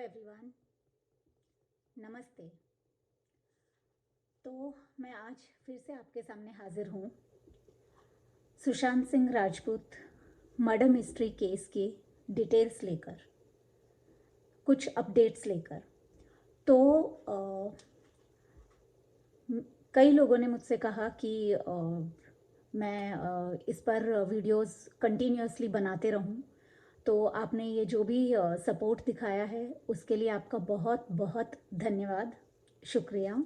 Everyone, नमस्ते। तो मैं आज फिर से आपके सामने हाजिर हूँ Sushant Singh Rajput murder mystery case की डिटेल्स लेकर, कुछ अपडेट्स लेकर। तो कई लोगों ने मुझसे कहा कि मैं इस पर वीडियोस कंटिन्यूअसली बनाते रहूं। तो आपने ये जो भी सपोर्ट दिखाया है उसके लिए आपका बहुत बहुत धन्यवाद, शुक्रिया।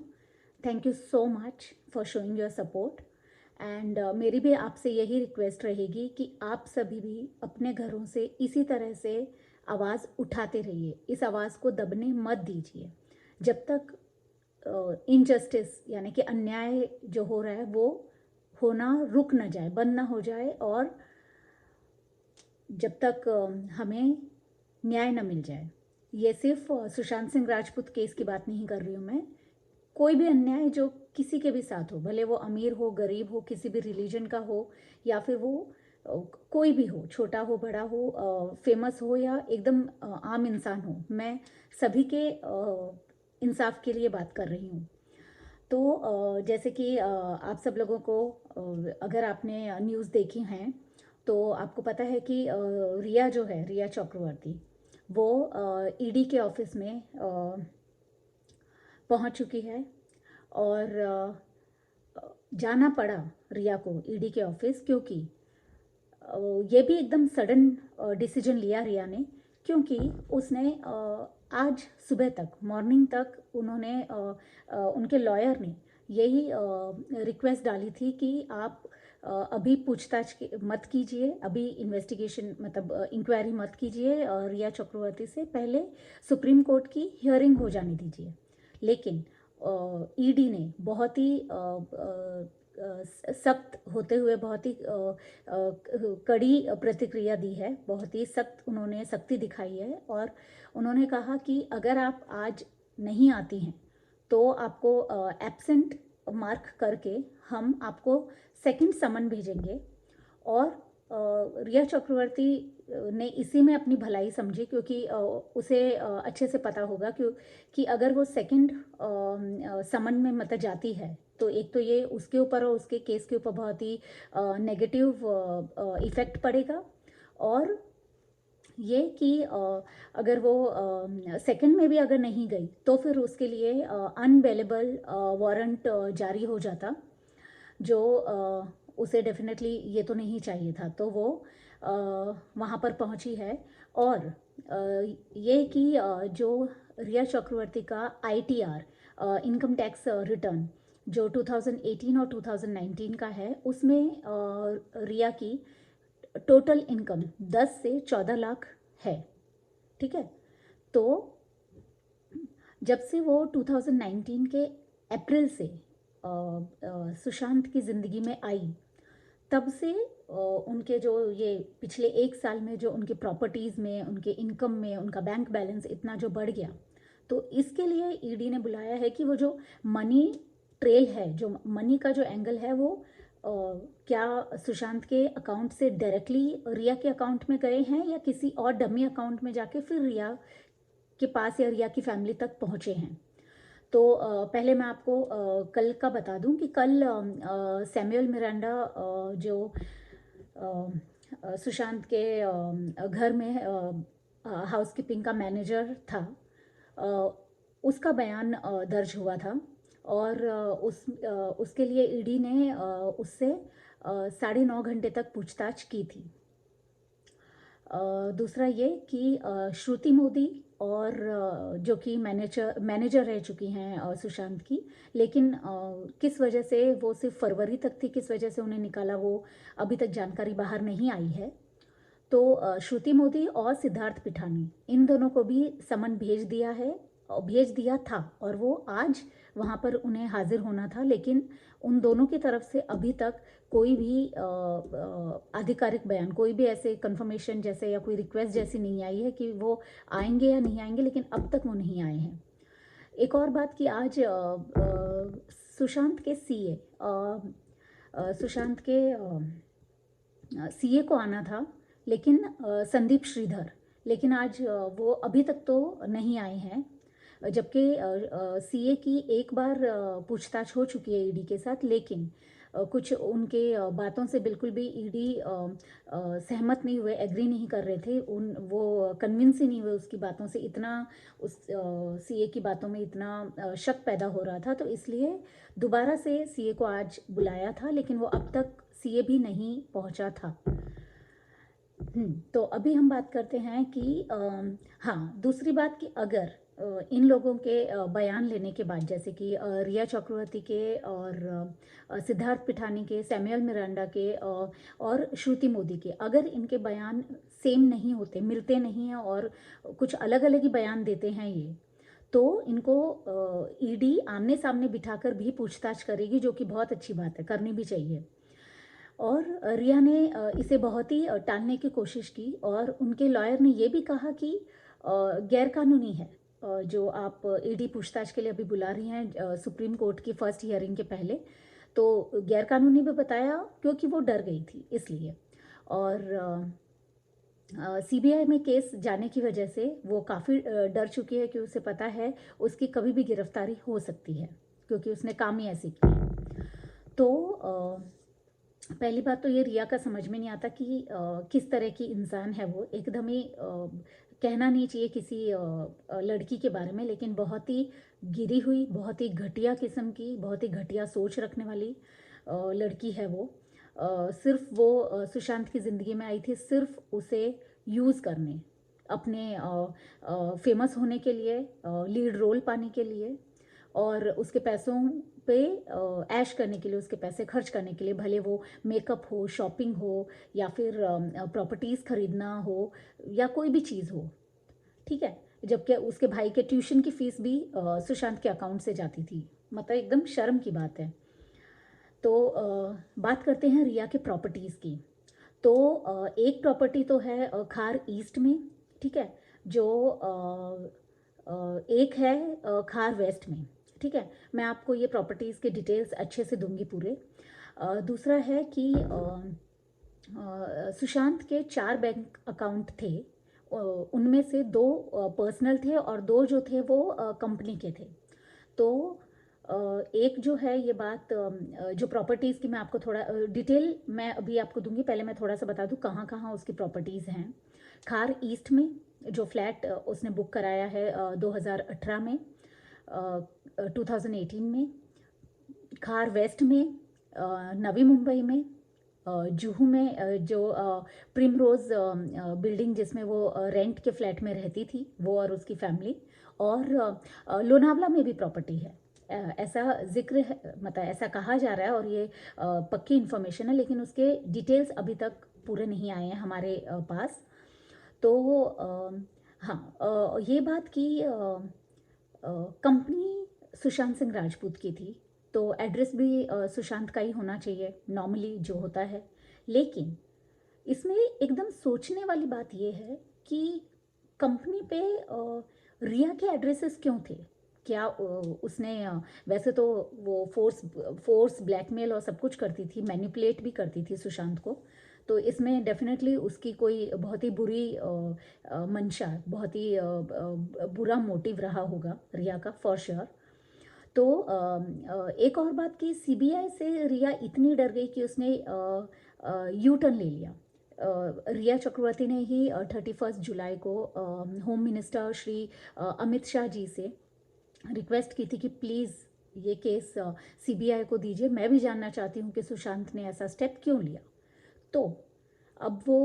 Thank you so much for showing your support. And मेरी भी आपसे यही रिक्वेस्ट रहेगी कि आप सभी भी अपने घरों से इसी तरह से आवाज़ उठाते रहिए, इस आवाज़ को दबने मत दीजिए। जब तक इनजस्टिस यानी कि अन्याय जो हो रहा है वो होना रुक ना जाए, बंद ना हो जाए, और जब तक हमें न्याय न मिल जाए। ये सिर्फ सुशांत सिंह राजपूत केस की बात नहीं कर रही हूँ मैं। कोई भी अन्याय जो किसी के भी साथ हो, भले वो अमीर हो, गरीब हो, किसी भी रिलीजन का हो, या फिर वो कोई भी हो, छोटा हो, बड़ा हो, फेमस हो या एकदम आम इंसान हो, मैं सभी के इंसाफ के लिए बात कर रही हूँ। तो जैसे कि आप सब लोगों को, अगर आपने न्यूज़ देखी हैं तो आपको पता है कि रिया जो है, रिया चक्रवर्ती, वो ईडी के ऑफिस में पहुंच चुकी है। और जाना पड़ा रिया को ईडी के ऑफिस, क्योंकि ये भी एकदम सडन डिसीजन लिया रिया ने, क्योंकि उसने आज सुबह तक, मॉर्निंग तक उन्होंने उनके लॉयर ने यही रिक्वेस्ट डाली थी कि आप अभी पूछताछ मत कीजिए, अभी इन्वेस्टिगेशन मतलब इंक्वायरी मत कीजिए रिया चक्रवर्ती से, पहले सुप्रीम कोर्ट की हियरिंग हो जाने दीजिए। लेकिन ईडी ने बहुत ही सख्त होते हुए बहुत ही कड़ी प्रतिक्रिया दी है, बहुत ही सख्त उन्होंने सख्ती दिखाई है। और उन्होंने कहा कि अगर आप आज नहीं आती हैं तो आपको एब्सेंट मार्क करके हम आपको सेकंड समन भेजेंगे। और रिया चक्रवर्ती ने इसी में अपनी भलाई समझी, क्योंकि उसे अच्छे से पता होगा कि अगर वो सेकंड समन में मतलब जाती है तो एक तो ये उसके ऊपर और उसके केस के ऊपर बहुत ही नेगेटिव इफ़ेक्ट पड़ेगा। और ये कि अगर वो सेकंड में भी अगर नहीं गई तो फिर उसके लिए अनबेलेबल वारंट जारी हो जाता, जो उसे डेफिनेटली ये तो नहीं चाहिए था। तो वो वहाँ पर पहुँची है। और ये कि जो रिया चक्रवर्ती का आईटीआर, इनकम टैक्स रिटर्न, जो 2018 और 2019 का है, उसमें रिया की टोटल इनकम 10 से 14 लाख है। ठीक है। तो जब से वो 2019 के अप्रैल से सुशांत की ज़िंदगी में आई, तब से उनके जो ये पिछले एक साल में जो उनके प्रॉपर्टीज़ में, उनके इनकम में, उनका बैंक बैलेंस इतना जो बढ़ गया, तो इसके लिए ईडी ने बुलाया है कि वो जो मनी ट्रेल है, जो मनी का जो एंगल है, वो क्या सुशांत के अकाउंट से डायरेक्टली रिया के अकाउंट में गए हैं या किसी और डमी अकाउंट में जाके फिर रिया के पास या रिया की फैमिली तक पहुँचे हैं। तो पहले मैं आपको कल का बता दूं कि कल सैमुअल मिरांडा, जो सुशांत के घर में हाउसकीपिंग का मैनेजर था, उसका बयान दर्ज हुआ था। और उसके लिए ईडी ने उससे 9.5 घंटे तक पूछताछ की थी। दूसरा ये कि श्रुति मोदी और जो कि मैनेजर रह चुकी हैं सुशांत की, लेकिन किस वजह से वो सिर्फ फरवरी तक थी, किस वजह से उन्हें निकाला, वो अभी तक जानकारी बाहर नहीं आई है। तो श्रुति मोदी और सिद्धार्थ पिठानी, इन दोनों को भी समन भेज दिया था, और वो आज वहाँ पर उन्हें हाजिर होना था। लेकिन उन दोनों की तरफ से अभी तक कोई भी आधिकारिक बयान, कोई भी ऐसे कंफर्मेशन जैसे या कोई रिक्वेस्ट जैसी नहीं आई है कि वो आएंगे या नहीं आएंगे, लेकिन अब तक वो नहीं आए हैं। एक और बात कि आज सुशांत के सीए, सुशांत के सीए को आना था, लेकिन संदीप श्रीधर, लेकिन आज वो अभी तक तो नहीं आए हैं, जबकि सीए की एक बार पूछताछ हो चुकी है ईडी के साथ, लेकिन कुछ उनके बातों से बिल्कुल भी ईडी सहमत नहीं हुए, एग्री नहीं कर रहे थे, वो कन्विंस ही नहीं हुए उसकी बातों से, इतना उस सीए की बातों में इतना शक पैदा हो रहा था। तो इसलिए दोबारा से सीए को आज बुलाया था, लेकिन वो अब तक सीए भी नहीं पहुंचा था। तो अभी हम बात करते हैं कि हाँ, दूसरी बात कि अगर इन लोगों के बयान लेने के बाद, जैसे कि रिया चक्रवर्ती के और सिद्धार्थ पिठानी के, सैमुअल मिरांडा के और श्रुति मोदी के, अगर इनके बयान सेम नहीं होते, मिलते नहीं हैं और कुछ अलग अलग ही बयान देते हैं ये, तो इनको ईडी आमने सामने बिठाकर भी पूछताछ करेगी, जो कि बहुत अच्छी बात है, करनी भी चाहिए। और रिया ने इसे बहुत ही टालने की कोशिश की, और उनके लॉयर ने ये भी कहा कि गैरकानूनी है जो आप ईडी पूछताछ के लिए अभी बुला रही हैं सुप्रीम कोर्ट की फर्स्ट हियरिंग के पहले, तो गैरकानूनी भी बताया क्योंकि वो डर गई थी इसलिए। और सीबीआई में केस जाने की वजह से वो काफ़ी डर चुकी है कि उसे पता है उसकी कभी भी गिरफ्तारी हो सकती है, क्योंकि उसने काम ही ऐसी की है। तो पहली बात तो ये रिया का समझ में नहीं आता कि किस तरह की इंसान है वो, एकदम ही कहना नहीं चाहिए किसी लड़की के बारे में, लेकिन बहुत ही गिरी हुई, बहुत ही घटिया किस्म की, बहुत ही घटिया सोच रखने वाली लड़की है वो। सिर्फ वो सुशांत की ज़िंदगी में आई थी सिर्फ उसे यूज़ करने, अपने फेमस होने के लिए, लीड रोल पाने के लिए, और उसके पैसों पे ऐश करने के लिए, उसके पैसे खर्च करने के लिए, भले वो मेकअप हो, शॉपिंग हो, या फिर प्रॉपर्टीज़ खरीदना हो, या कोई भी चीज़ हो, ठीक है। जबकि उसके भाई के ट्यूशन की फ़ीस भी सुशांत के अकाउंट से जाती थी, मतलब एकदम शर्म की बात है। तो बात करते हैं रिया के प्रॉपर्टीज़ की। तो एक प्रॉपर्टी तो है खार ईस्ट में, ठीक है, जो एक है खार वेस्ट में, ठीक है। मैं आपको ये प्रॉपर्टीज़ के डिटेल्स अच्छे से दूंगी पूरे। दूसरा है कि सुशांत के 4 बैंक अकाउंट थे, उनमें से 2 पर्सनल थे और 2 जो थे वो कंपनी के थे। तो एक जो है ये बात, जो प्रॉपर्टीज़ की मैं आपको थोड़ा डिटेल मैं अभी आपको दूंगी, पहले मैं थोड़ा सा बता दूं कहाँ कहाँ उसकी प्रॉपर्टीज़ हैं। खार ईस्ट में जो फ्लैट उसने बुक कराया है 2018 में, 2018 में। खार वेस्ट में, नवी मुंबई में, जुहू में जो प्रिमरोज़ बिल्डिंग जिसमें वो रेंट के फ्लैट में रहती थी, वो और उसकी फैमिली, और लोनावला में भी प्रॉपर्टी है। ऐसा जिक्र है, मतलब ऐसा कहा जा रहा है, और ये पक्की इन्फॉर्मेशन है, लेकिन उसके डिटेल्स अभी तक पूरे नहीं आए हैं हमारे पास। तो हाँ, ये बात की कंपनी सुशांत सिंह राजपूत की थी, तो एड्रेस भी सुशांत का ही होना चाहिए नॉर्मली जो होता है। लेकिन इसमें एकदम सोचने वाली बात यह है कि कंपनी पे रिया के एड्रेसेस क्यों थे? क्या उसने वैसे तो वो फोर्स ब्लैकमेल और सब कुछ करती थी, मैनिपुलेट भी करती थी सुशांत को, तो इसमें डेफिनेटली उसकी कोई बहुत ही बुरी मंशा, बहुत ही बुरा मोटिव रहा होगा रिया का, फॉर श्योर। तो एक और बात कि सीबीआई से रिया इतनी डर गई कि उसने यू टर्न ले लिया। रिया चक्रवर्ती ने ही 31 जुलाई को होम मिनिस्टर श्री अमित शाह जी से रिक्वेस्ट की थी कि प्लीज़ ये केस सीबीआई को दीजिए, मैं भी जानना चाहती हूँ कि सुशांत ने ऐसा स्टेप क्यों लिया। तो अब वो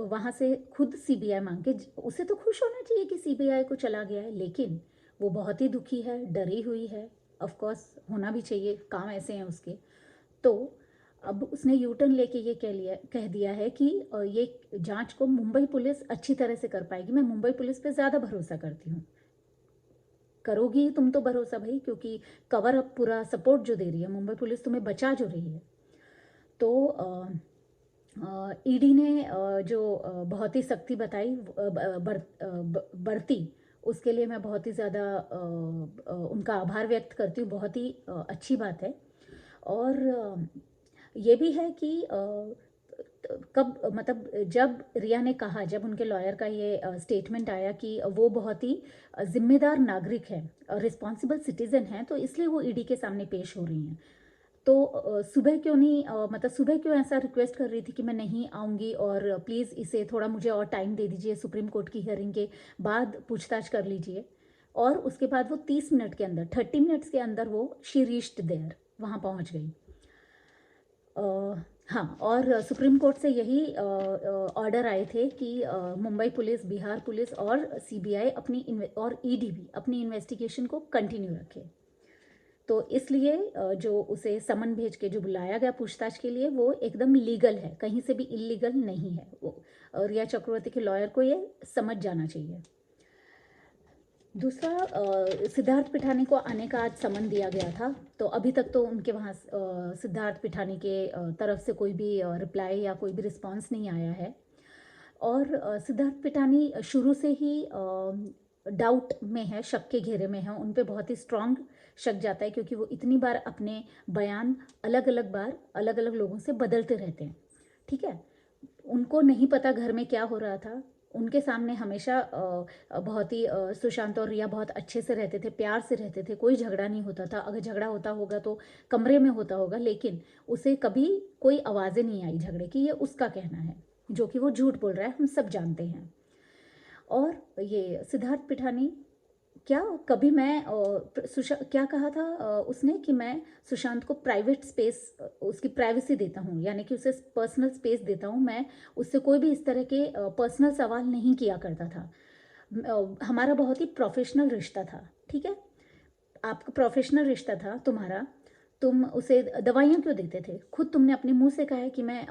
वहाँ से खुद सीबीआई मांग के, उसे तो खुश होना चाहिए कि सीबीआई को चला गया है, लेकिन वो बहुत ही दुखी है, डरी हुई है। ऑफ कोर्स होना भी चाहिए, काम ऐसे हैं उसके। तो अब उसने यू टर्न लेके ये कह दिया है कि ये जांच को मुंबई पुलिस अच्छी तरह से कर पाएगी। मैं मुंबई पुलिस पे ज़्यादा भरोसा करती हूँ। करोगी तुम तो भरोसा भाई, क्योंकि कवर अप पूरा सपोर्ट जो दे रही है मुंबई पुलिस, तुम्हें बचा जो रही है। तो ईडी ने जो बहुत ही सख्ती बताई, बरती, उसके लिए मैं बहुत ही ज़्यादा उनका आभार व्यक्त करती हूँ, बहुत ही अच्छी बात है। और ये भी है कि कब मतलब जब रिया ने कहा, जब उनके लॉयर का ये स्टेटमेंट आया कि वो बहुत ही जिम्मेदार नागरिक है, रिस्पॉन्सिबल सिटीजन है, तो इसलिए वो ईडी के सामने पेश हो रही हैं। तो सुबह क्यों नहीं मतलब सुबह क्यों ऐसा रिक्वेस्ट कर रही थी कि मैं नहीं आऊँगी और प्लीज़ इसे थोड़ा मुझे और टाइम दे दीजिए, सुप्रीम कोर्ट की हियरिंग के बाद पूछताछ कर लीजिए। और उसके बाद वो 30 मिनट के अंदर, 30 मिनट्स के अंदर वो शी रीच्ड देयर, वहाँ पहुँच गई। हाँ, और सुप्रीम कोर्ट से यही ऑर्डर आए थे कि मुंबई पुलिस, बिहार पुलिस और सीबीआई और ईडी भी अपनी इन्वेस्टिगेशन को कंटिन्यू रखे। तो इसलिए जो उसे समन भेज के जो बुलाया गया पूछताछ के लिए, वो एकदम लीगल है, कहीं से भी इलीगल नहीं है। वो रिया चक्रवर्ती के लॉयर को ये समझ जाना चाहिए। दूसरा, सिद्धार्थ पिठानी को आने का आज समन दिया गया था, तो अभी तक तो उनके वहाँ सिद्धार्थ पिठानी के तरफ से कोई भी रिप्लाई या कोई भी रिस्पांस नहीं आया है। और सिद्धार्थ पिठानी शुरू से ही डाउट में है, शक के घेरे में है, उन पे बहुत ही स्ट्रांग शक जाता है, क्योंकि वो इतनी बार अपने बयान अलग अलग लोगों से बदलते रहते हैं। ठीक है, उनको नहीं पता घर में क्या हो रहा था। उनके सामने हमेशा बहुत ही सुशांत और रिया बहुत अच्छे से रहते थे, प्यार से रहते थे, कोई झगड़ा नहीं होता था। अगर झगड़ा होता होगा तो कमरे में होता होगा, लेकिन उसे कभी कोई आवाज़ें नहीं आई झगड़े की, ये उसका कहना है, जो कि वो झूठ बोल रहा है, हम सब जानते हैं। और ये सिद्धार्थ पिठानी क्या कभी मैं क्या कहा था उसने कि मैं सुशांत को प्राइवेट स्पेस, उसकी प्राइवेसी देता हूँ, यानी कि उसे पर्सनल स्पेस देता हूँ, मैं उससे कोई भी इस तरह के पर्सनल सवाल नहीं किया करता था। हमारा बहुत ही प्रोफेशनल रिश्ता था। ठीक है, आपका प्रोफेशनल रिश्ता था तुम्हारा, तुम उसे दवाइयाँ क्यों देते थे? खुद तुमने अपने मुंह से कहा है कि मैं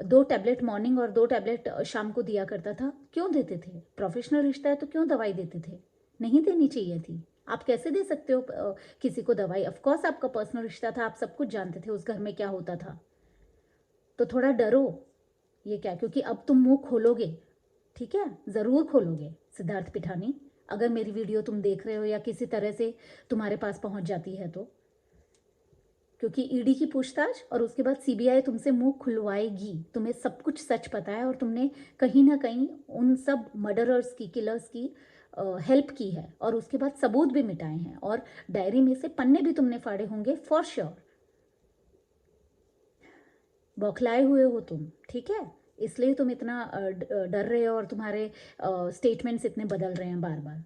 2 टैबलेट मॉर्निंग और 2 टैबलेट शाम को दिया करता था। क्यों देते थे? प्रोफेशनल रिश्ता है तो क्यों दवाई देते थे? नहीं देनी चाहिए थी। आप कैसे दे सकते हो किसी को दवाई? ऑफ कोर्स आपका पर्सनल रिश्ता था, आप सब कुछ जानते थे उस घर में क्या होता था। तो थोड़ा डरो। ये क्या, क्योंकि अब तुम मुंह खोलोगे, ठीक है, ज़रूर खोलोगे सिद्धार्थ पिठानी, अगर मेरी वीडियो तुम देख रहे हो या किसी तरह से तुम्हारे पास पहुंच जाती है तो, क्योंकि ईडी की पूछताछ और उसके बाद सीबीआई तुमसे मुंह खुलवाएगी। तुम्हें सब कुछ सच पता है और तुमने कहीं ना कहीं उन सब मर्डरर्स की, किलर्स की हेल्प की है, और उसके बाद सबूत भी मिटाए हैं, और डायरी में से पन्ने भी तुमने फाड़े होंगे फॉर श्योर। बौखलाए हुए हो तुम, ठीक है, इसलिए तुम इतना डर रहे हो और तुम्हारे स्टेटमेंट्स इतने बदल रहे हैं बार बार,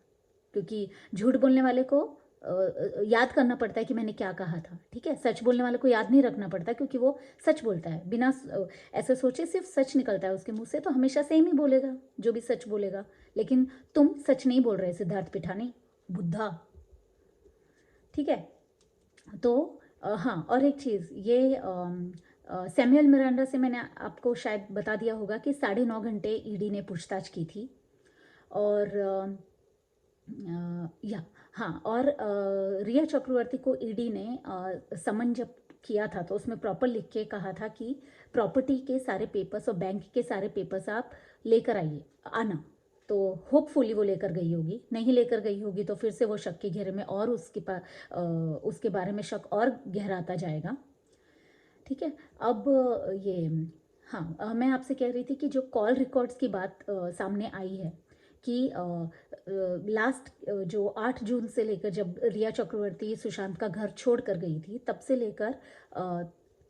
क्योंकि झूठ बोलने वाले को याद करना पड़ता है कि मैंने क्या कहा था। ठीक है, सच बोलने वाले को याद नहीं रखना पड़ता, क्योंकि वो सच बोलता है बिना ऐसे सोचे, सिर्फ सच निकलता है उसके मुंह से, तो हमेशा सेम ही बोलेगा जो भी सच बोलेगा। लेकिन तुम सच नहीं बोल रहे सिद्धार्थ पिठानी, बुद्धा। ठीक है, तो हाँ, और एक चीज़, ये सैमुअल मिरांडा से मैंने आपको शायद बता दिया होगा कि 9.5 घंटे ईडी ने पूछताछ की थी। और या हाँ, और रिया चक्रवर्ती को ईडी ने समन जब किया था तो उसमें प्रॉपर लिख के कहा था कि प्रॉपर्टी के सारे पेपर्स और बैंक के सारे पेपर्स आप लेकर आइए, आना। तो होपफुली वो लेकर गई होगी, नहीं लेकर गई होगी तो फिर से वो शक के घेरे में, और उसके बारे में शक और गहराता जाएगा। ठीक है, अब ये हाँ, मैं आपसे कह रही थी कि जो कॉल रिकॉर्ड्स की बात सामने आई है कि लास्ट जो 8 जून से लेकर, जब रिया चक्रवर्ती सुशांत का घर छोड़ कर गई थी, तब से लेकर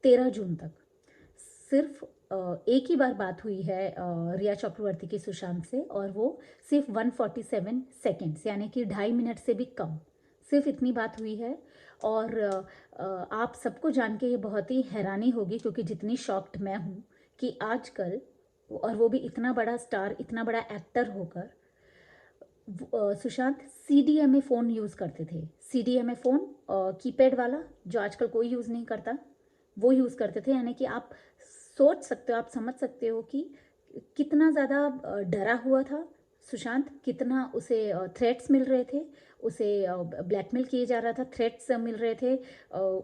13 जून तक सिर्फ एक ही बार बात हुई है रिया चक्रवर्ती की सुशांत से, और वो सिर्फ 147 सेकेंड्स, यानी कि 2.5 मिनट से भी कम, सिर्फ इतनी बात हुई है। और आप सबको जान के ये बहुत ही हैरानी होगी, क्योंकि जितनी शॉक्ड मैं हूँ कि आजकल, और वो भी इतना बड़ा स्टार, इतना बड़ा एक्टर होकर, सुशांत CDMA फ़ोन यूज़ करते थे। CDMA फ़ोन कीपैड वाला, जो आजकल कोई यूज़ नहीं करता, वो यूज़ करते थे। यानी कि आप सोच सकते हो, आप समझ सकते हो कि कितना ज़्यादा डरा हुआ था सुशांत, कितना उसे थ्रेट्स मिल रहे थे, उसे ब्लैकमेल किए जा रहा था, थ्रेट्स मिल रहे थे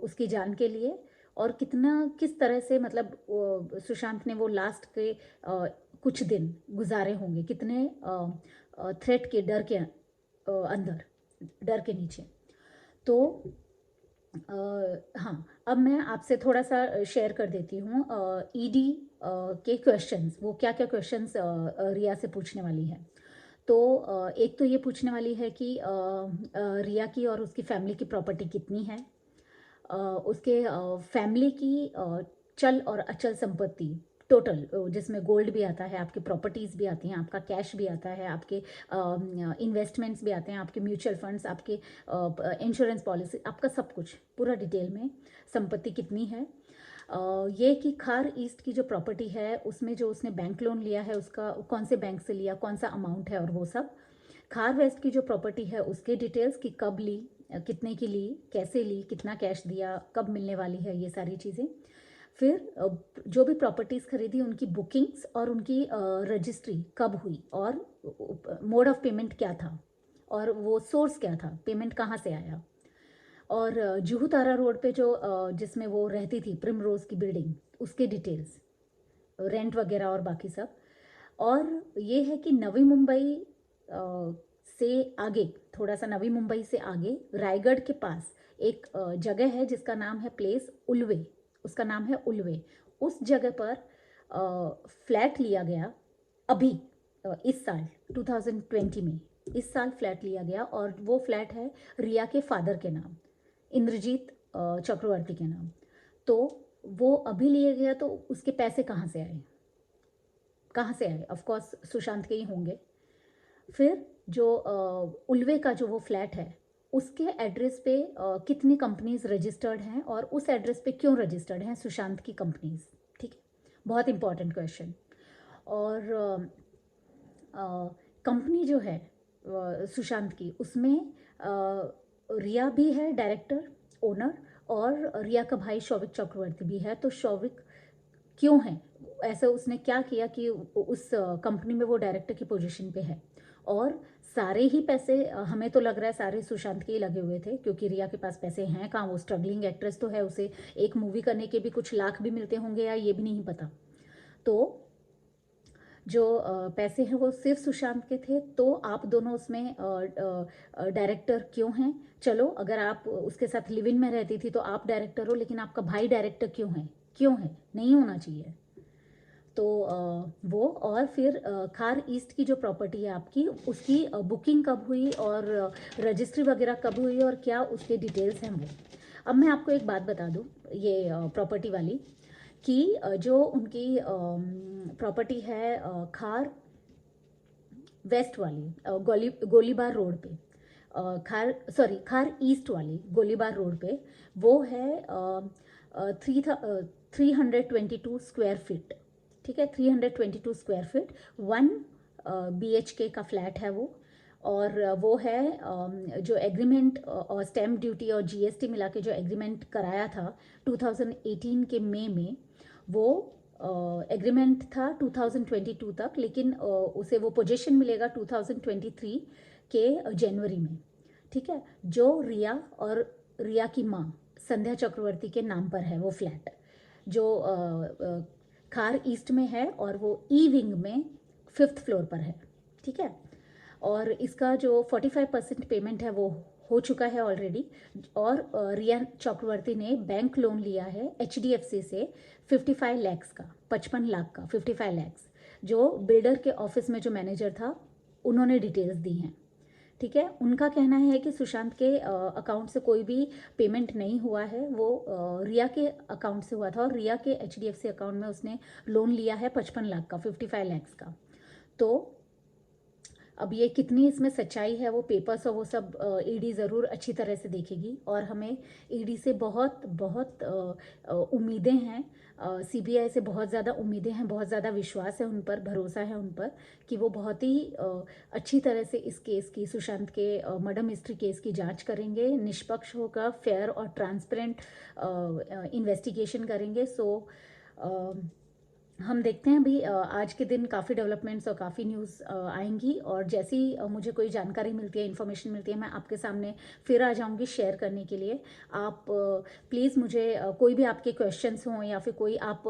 उसकी जान के लिए, और किस तरह से मतलब सुशांत ने वो लास्ट के कुछ दिन गुजारे होंगे, कितने थ्रेट के, डर के अंदर, डर के नीचे। तो हाँ, अब मैं आपसे थोड़ा सा शेयर कर देती हूँ। ईडी के क्वेश्चंस, वो क्या क्या क्वेश्चंस रिया से पूछने वाली है। तो एक तो ये पूछने वाली है कि रिया की और उसकी फैमिली की प्रॉपर्टी कितनी है, उसके फैमिली की चल और अचल संपत्ति टोटल, जिसमें गोल्ड भी आता है, आपकी प्रॉपर्टीज़ भी आती हैं, आपका कैश भी आता है, आपके इन्वेस्टमेंट्स भी आते हैं, आपके म्यूचुअल फंड्स, आपके इंश्योरेंस पॉलिसी, आपका सब कुछ पूरा डिटेल में संपत्ति कितनी है। ये कि खार ईस्ट की जो प्रॉपर्टी है उसमें जो उसने बैंक लोन लिया है उसका कौन से बैंक से लिया, कौन सा अमाउंट है, और वो सब। खार वेस्ट की जो प्रॉपर्टी है उसके डिटेल्स कि कब ली, कितने की ली, कैसे ली, कितना कैश दिया, कब मिलने वाली है, ये सारी चीज़ें। फिर जो भी प्रॉपर्टीज़ खरीदी उनकी बुकिंग्स और उनकी रजिस्ट्री कब हुई, और मोड ऑफ पेमेंट क्या था, और वो सोर्स क्या था, पेमेंट कहाँ से आया। और जुहू तारा रोड पे जो जिसमें वो रहती थी, प्रिमरोज की बिल्डिंग, उसके डिटेल्स, रेंट वगैरह और बाकी सब। और ये है कि नवी मुंबई से आगे, थोड़ा सा नवी मुंबई से आगे रायगढ़ के पास एक जगह है जिसका नाम है प्लेस उल्वे, उसका नाम है उल्वे। उस जगह पर फ्लैट लिया गया अभी, इस साल 2020 में, इस साल फ्लैट लिया गया, और वो फ्लैट है रिया के फादर के नाम, इंद्रजीत चक्रवर्ती के नाम। तो वो अभी लिए गया, तो उसके पैसे कहाँ से आए, कहाँ से आए, ऑफ कोर्स सुशांत के ही होंगे। फिर जो उल्वे का जो वो फ्लैट है उसके एड्रेस पे कितनी कंपनीज रजिस्टर्ड हैं, और उस एड्रेस पे क्यों रजिस्टर्ड हैं सुशांत की कंपनीज, ठीक है, बहुत इंपॉर्टेंट क्वेश्चन। और कंपनी जो है सुशांत की, उसमें रिया भी है डायरेक्टर, ओनर, और रिया का भाई शौविक चक्रवर्ती भी है। तो शौविक क्यों है, ऐसा उसने क्या किया कि उस कंपनी में वो डायरेक्टर की पोजीशन पे है। और सारे ही पैसे हमें तो लग रहा है सारे सुशांत के ही लगे हुए थे, क्योंकि रिया के पास पैसे हैं कहाँ, वो स्ट्रगलिंग एक्ट्रेस तो है, उसे एक मूवी करने के भी कुछ लाख भी मिलते होंगे या ये भी नहीं पता। तो जो पैसे हैं वो सिर्फ सुशांत के थे। तो आप दोनों उसमें डायरेक्टर क्यों हैं। चलो, अगर आप उसके साथ लिव इन में रहती थी तो आप डायरेक्टर हो, लेकिन आपका भाई डायरेक्टर क्यों है, क्यों है, नहीं होना चाहिए। तो वो, और फिर खार ईस्ट की जो प्रॉपर्टी है आपकी, उसकी बुकिंग कब हुई और रजिस्ट्री वगैरह कब हुई और क्या उसके डिटेल्स हैं वो। अब मैं आपको एक बात बता दूँ, ये प्रॉपर्टी वाली, कि जो उनकी प्रॉपर्टी है खार वेस्ट वाली, गोलीबार रोड पे, खार ईस्ट वाली गोलीबार रोड पे, वो है 322 स्क्वायर फीट, ठीक है, 322 स्क्वायर फीट, 1 BHK का फ्लैट है वो। और वो है जो एग्रीमेंट और स्टैम्प ड्यूटी और GST मिला के जो एग्रीमेंट कराया था 2018 के मई में, वो एग्रीमेंट था 2022 तक, लेकिन उसे वो पोजीशन मिलेगा 2023 के जनवरी में, ठीक है। जो रिया और रिया की माँ संध्या चक्रवर्ती के नाम पर है वो फ्लैट, जो खार ईस्ट में है, और वो ई विंग में 5th फ्लोर पर है, ठीक है। और इसका जो 45% पेमेंट है वो हो चुका है ऑलरेडी। और रिया चक्रवर्ती ने बैंक लोन लिया है HDFC से 55 लैक्स का, 55 लाख का, 55 लैक्स, जो बिल्डर के ऑफिस में जो मैनेजर था उन्होंने डिटेल्स दी हैं, ठीक है। उनका कहना है कि सुशांत के अकाउंट से कोई भी पेमेंट नहीं हुआ है, वो रिया के अकाउंट से हुआ था, और रिया के HDFC अकाउंट में उसने लोन लिया है 55 लाख का, 55 लैक्स का। तो अब ये कितनी इसमें सच्चाई है, वो पेपर्स और वो सब ईडी ज़रूर अच्छी तरह से देखेगी, और हमें ईडी से बहुत बहुत उम्मीदें हैं, CBI से बहुत ज़्यादा उम्मीदें हैं, बहुत ज़्यादा विश्वास है उन पर, भरोसा है उन पर, कि वो बहुत ही अच्छी तरह से इस केस की, सुशांत के मर्डर मिस्ट्री केस की जांच करेंगे, निष्पक्ष होगा, फेयर और ट्रांसपेरेंट इन्वेस्टिगेशन करेंगे। सो हम देखते हैं अभी आज के दिन काफ़ी डेवलपमेंट्स और काफ़ी न्यूज़ आएंगी, और जैसी मुझे कोई जानकारी मिलती है, इन्फॉर्मेशन मिलती है, मैं आपके सामने फिर आ जाऊंगी शेयर करने के लिए। आप प्लीज़ मुझे कोई भी आपके क्वेश्चंस हों, या फिर कोई आप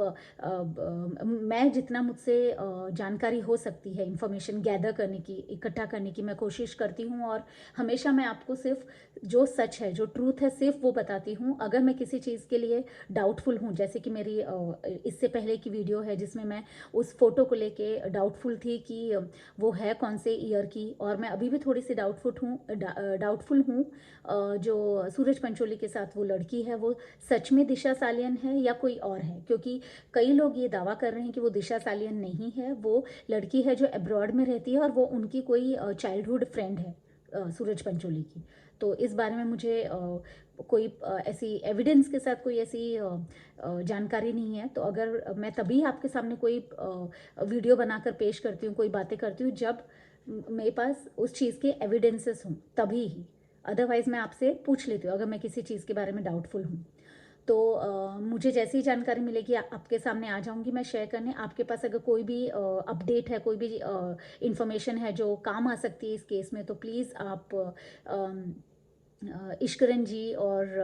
मैं जितना मुझसे जानकारी हो सकती है, इन्फॉर्मेशन गैदर करने की, इकट्ठा करने की मैं कोशिश करती हूँ, और हमेशा मैं आपको सिर्फ जो सच है, जो ट्रूथ है, सिर्फ वो बताती हूँ। अगर मैं किसी चीज़ के लिए डाउटफुल हूँ, जैसे कि मेरी इससे पहले की वीडियो है जिसमें मैं उस फोटो को लेके डाउटफुल थी कि वो है कौन से ईयर की, और मैं अभी भी थोड़ी सी डाउटफुल हूँ। जो सूरज पंचोली के साथ वो लड़की है, वो सच में दिशा सालियन है या कोई और है, क्योंकि कई लोग ये दावा कर रहे हैं कि वो दिशा सालियन नहीं है, वो लड़की है जो अब्रॉड में रहती है और वो उनकी कोई चाइल्डहुड फ्रेंड है सूरज पंचोली की। तो इस बारे में मुझे कोई ऐसी एविडेंस के साथ कोई ऐसी जानकारी नहीं है। तो अगर मैं तभी आपके सामने कोई वीडियो बनाकर पेश करती हूँ, कोई बातें करती हूँ, जब मेरे पास उस चीज़ के एविडेंसेस हों, तभी ही। अदरवाइज़ मैं आपसे पूछ लेती हूँ अगर मैं किसी चीज़ के बारे में डाउटफुल हूँ। तो मुझे जैसी ही जानकारी मिलेगी आपके सामने आ जाऊंगी मैं शेयर करने। आपके पास अगर कोई भी अपडेट है, कोई भी इंफॉर्मेशन है जो काम आ सकती है इस केस में, तो प्लीज़ आप इश्करन जी और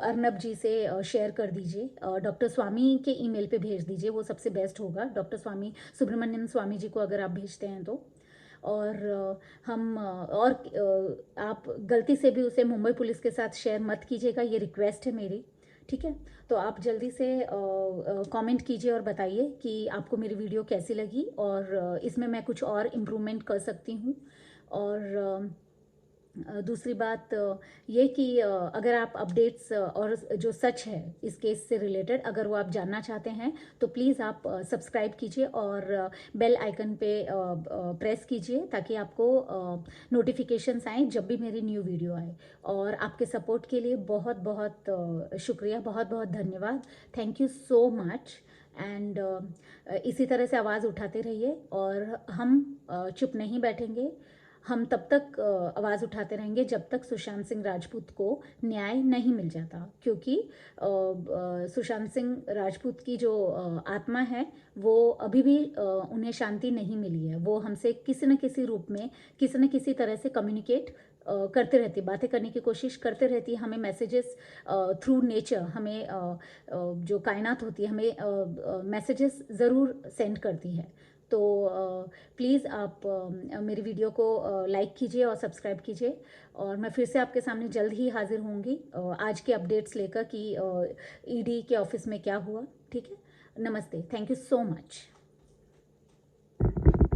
अर्नब जी से शेयर कर दीजिए। डॉक्टर स्वामी के ईमेल पे भेज दीजिए, वो सबसे बेस्ट होगा। डॉक्टर स्वामी, सुब्रमण्यम स्वामी जी को अगर आप भेजते हैं तो। और आप गलती से भी उसे मुंबई पुलिस के साथ शेयर मत कीजिएगा, ये रिक्वेस्ट है मेरी, ठीक है। तो आप जल्दी से कमेंट कीजिए और बताइए कि आपको मेरी वीडियो कैसी लगी और इसमें मैं कुछ और इम्प्रूवमेंट कर सकती हूँ। और दूसरी बात ये कि अगर आप अपडेट्स और जो सच है इस केस से रिलेटेड, अगर वो आप जानना चाहते हैं तो प्लीज़ आप सब्सक्राइब कीजिए और बेल आइकन पे प्रेस कीजिए, ताकि आपको नोटिफिकेशंस आएँ जब भी मेरी न्यू वीडियो आए। और आपके सपोर्ट के लिए बहुत बहुत शुक्रिया, बहुत बहुत धन्यवाद। Thank you so much. And इसी तरह से आवाज़ उठाते रहिए और हम चुप नहीं बैठेंगे। हम तब तक आवाज़ उठाते रहेंगे जब तक सुशांत सिंह राजपूत को न्याय नहीं मिल जाता, क्योंकि सुशांत सिंह राजपूत की जो आत्मा है वो अभी भी उन्हें शांति नहीं मिली है। वो हमसे किसी न किसी रूप में, किसी न किसी तरह से कम्युनिकेट करते रहती, बातें करने की कोशिश करते रहती है। हमें मैसेजेस थ्रू नेचर, हमें जो कायनात होती है, हमें मैसेजेस ज़रूर सेंड करती है। तो प्लीज़ आप मेरी वीडियो को लाइक कीजिए और सब्सक्राइब कीजिए। और मैं फिर से आपके सामने जल्द ही हाजिर होंगी आज के अपडेट्स लेकर कि ईडी के ऑफिस में क्या हुआ, ठीक है। नमस्ते, थैंक यू सो मच।